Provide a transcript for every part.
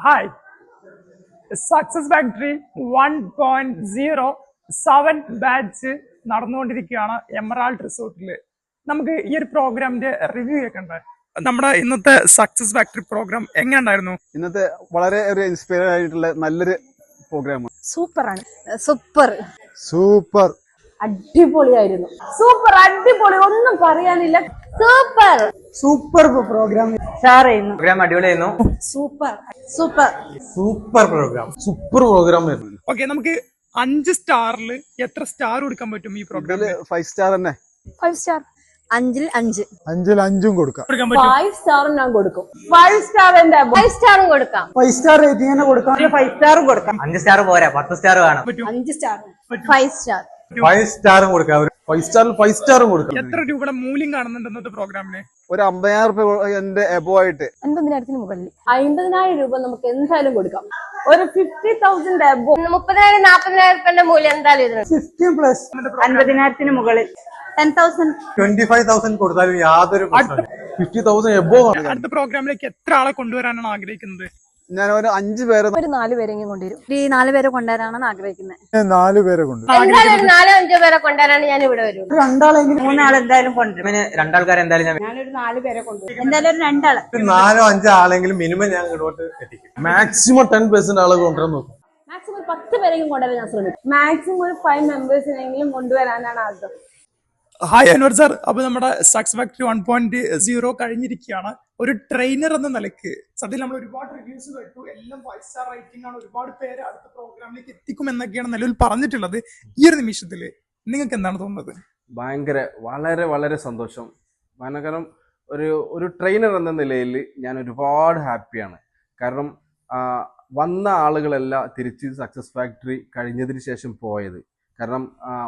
Hi, success factory 1.0 7 batch നടന്നുകൊണ്ടിരിക്കുകയാണ് emerald റിസോർട്ടിൽ. നമുക്ക് ഈ ഒരു പ്രോഗ്രാമിന്റെ റിവ്യൂ കേൾക്കണ്ടേ? നമ്മുടെ ഇന്നത്തെ സക്സസ് ഫാക്ടറി പ്രോഗ്രാം എങ്ങനെയുണ്ടായിരുന്നു? ഇന്നത്തെ വളരെ ഒരു ഇൻസ്പയർ ആയിട്ടുള്ള നല്ലൊരു പ്രോഗ്രാമാണ്. സൂപ്പറാണ്. സൂപ്പർ സൂപ്പർ അടിപൊളിയായിരുന്നു. സൂപ്പർ അടിപൊളി, ഒന്നും പറയാനില്ല. Super super programme. പ്രോഗ്രാം അടിപൊളിയായിരുന്നു. സൂപ്പർ സൂപ്പർ സൂപ്പർ പ്രോഗ്രാം ആയിരുന്നു. ഓക്കെ, നമുക്ക് 5 സ്റ്റാറിൽ എത്ര സ്റ്റാർ കൊടുക്കാൻ പറ്റും ഈ പ്രോഗ്രാമിൽ? 5 സ്റ്റാർ തന്നെ. 5 സ്റ്റാർ. 5-ൽ 5. 5-ൽ 5 കൊടുക്കാം. 5 സ്റ്റാർ ഞാൻ കൊടുക്കും. 5 സ്റ്റാർ 5 സ്റ്റാറും കൊടുക്കാം. 5 സ്റ്റാർ റേറ്റിംഗ് കൊടുക്കാം. 5 സ്റ്റാറും കൊടുക്കാം. 5 സ്റ്റാർ പോരാ, 10 സ്റ്റാർ വേണം. 5 സ്റ്റാർ 5 സ്റ്റാർ 5 സ്റ്റാറും കൊടുക്കാം. 5 സ്റ്റാറിൽ 5 സ്റ്റാറും കൊടുക്കാം. എത്ര രൂപയുടെ മൂല്യം കാണുന്നുണ്ട് ഇന്നത്തെ പ്രോഗ്രാമിന്? ഒരു 50,000 എബോ ആയിട്ട് 50,000 മുകളിൽ 50,000 രൂപ നമുക്ക് എന്തായാലും കൊടുക്കാം. ഒരു 50,000 എബോ 30,000 40,000 മൂല്യം എന്തായാലും 15 പ്ലസ് 50,000 മുകളിൽ 10,000 25,000 കൊടുത്താലും യാതൊരു 50,000 എബോ. അടുത്ത പ്രോഗ്രാമിലേക്ക് എത്ര ആളെ കൊണ്ടുവരാനാണ് ആഗ്രഹിക്കുന്നത്? ഞാൻ ഒരു 5 പേരെ ഒരു 4 പേരെങ്കിലും കൊണ്ടുവരും. ഈ 4 പേരെ കൊണ്ടുവരാനാണ് ആഗ്രഹിക്കുന്നത്. 4 പേരെ കൊണ്ട് എന്തായാലും ഒരു 4-5 പേരെ കൊണ്ടുവരാണ് ഞാൻ ഇവിടെ വരും. 3 എന്തായാലും കൊണ്ടുവരും. രണ്ടാൾക്കാർ എന്തായാലും ഞാൻ ഞാനൊരു 4 പേരെ കൊണ്ടുവരും. എന്തായാലും ഒരു 2 4-5 ആളെങ്കിലും മിനിമം ഞാൻ ഇങ്ങോട്ട് എത്തിക്കും. മാക്സിമം 10% ആളെ കൊണ്ടുവരാൻ നോക്കും. മാക്സിമം 10 പേരെങ്കിലും കൊണ്ടുവരാൻ ഞാൻ ശ്രമിക്കും. മാക്സിമം ഒരു 5 മെമ്പേഴ്സിനെങ്കിലും കൊണ്ടുവരാനാണ് ആഗ്രഹം. ഹായ് അൻവർ സാർ, അപ്പൊ നമ്മുടെ സക്സസ് ഫാക്ടറി 1.0 കഴിഞ്ഞിരിക്കുകയാണ്. ഒരു ട്രെയിനർ എന്ന നിലയ്ക്ക് സത്യത്തിൽ നമ്മൾ ഒരുപാട് റിവ്യൂസ് കേട്ടു, എല്ലാം 5 സ്റ്റാർ റേറ്റിംഗ് ആണ്. ഒരുപാട് പേര് അടുത്ത പ്രോഗ്രാമിലേക്ക് എത്തിക്കും എന്നൊക്കെയാണ് നിലവിൽ പറഞ്ഞിട്ടുള്ളത്. ഈ ഒരു നിമിഷത്തിൽ നിങ്ങൾക്ക് എന്താണ് തോന്നുന്നത്? വളരെ വളരെ സന്തോഷം. കാരണം ഒരു ട്രെയിനർ എന്ന നിലയിൽ ഞാൻ ഒരുപാട് ഹാപ്പിയാണ്. കാരണം വന്ന ആളുകളെല്ലാം തിരിച്ച് സക്സസ് ഫാക്ടറി കഴിഞ്ഞതിന് ശേഷം പോയത്. കാരണം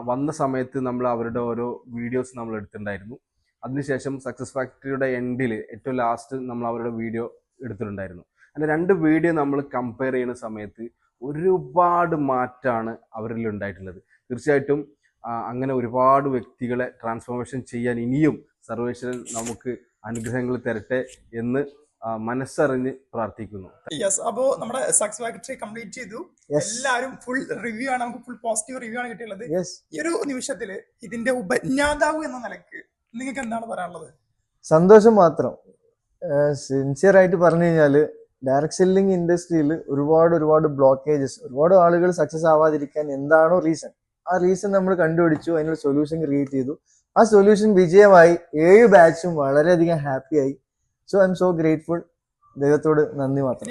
വന്ന സമയത്ത് നമ്മൾ അവരുടെ ഓരോ വീഡിയോസ് നമ്മൾ എടുത്തിട്ടുണ്ടായിരുന്നു. അതിനുശേഷം സക്സസ് ഫാക്ടറിയുടെ എൻഡിൽ ഏറ്റവും ലാസ്റ്റ് നമ്മൾ അവരുടെ വീഡിയോ എടുത്തിട്ടുണ്ടായിരുന്നു. അങ്ങനെ 2 വീഡിയോ നമ്മൾ കമ്പയർ ചെയ്യുന്ന സമയത്ത് ഒരുപാട് മാറ്റമാണ് അവരിൽ ഉണ്ടായിട്ടുള്ളത്. തീർച്ചയായിട്ടും അങ്ങനെ ഒരുപാട് വ്യക്തികളെ ട്രാൻസ്ഫോർമേഷൻ ചെയ്യാൻ ഇനിയും സർവേശ്വരൻ നമുക്ക് അനുഗ്രഹങ്ങൾ തരട്ടെ എന്ന് മനസ്സറിഞ്ഞ് പ്രാർത്ഥിക്കുന്നു. യെസ്, അപ്പോ നമ്മുടെ സക്സസ് ഫാക്ടറി കംപ്ലീറ്റ് ചെയ്തു. എല്ലാവരും ഫുൾ റിവ്യൂ ആണ്, നമുക്ക് ഫുൾ പോസിറ്റീവ് റിവ്യൂ ആണ് കിട്ടിയുള്ളത്. ഈ ഒരു നിമിഷത്തില് ഇതിന്റെ ഉപജ്ഞാതാവ് എന്ന നിലയ്ക്ക് നിങ്ങൾക്ക് എന്താണ് പറയാനുള്ളത്? സന്തോഷം മാത്രം. സിൻസിയർ ആയിട്ട് പറഞ്ഞു കഴിഞ്ഞാല് ഡയറക്ട് സെല്ലിംഗ് ഇൻഡസ്ട്രിയിൽ ഒരുപാട് ബ്ലോക്കേജസ്, ഒരുപാട് ആളുകൾ സക്സസ് ആവാതിരിക്കാൻ എന്താണോ റീസൺ, ആ റീസൺ നമ്മൾ കണ്ടുപിടിച്ചു, അതിനുള്ള സൊല്യൂഷൻ ക്രിയേറ്റ് ചെയ്തു. ആ സൊല്യൂഷൻ വിജയമായി. 7 ബാച്ചും വളരെയധികം ഹാപ്പിയായി. So I M so grateful. ദൈവത്തോട് നന്ദി മാത്രം.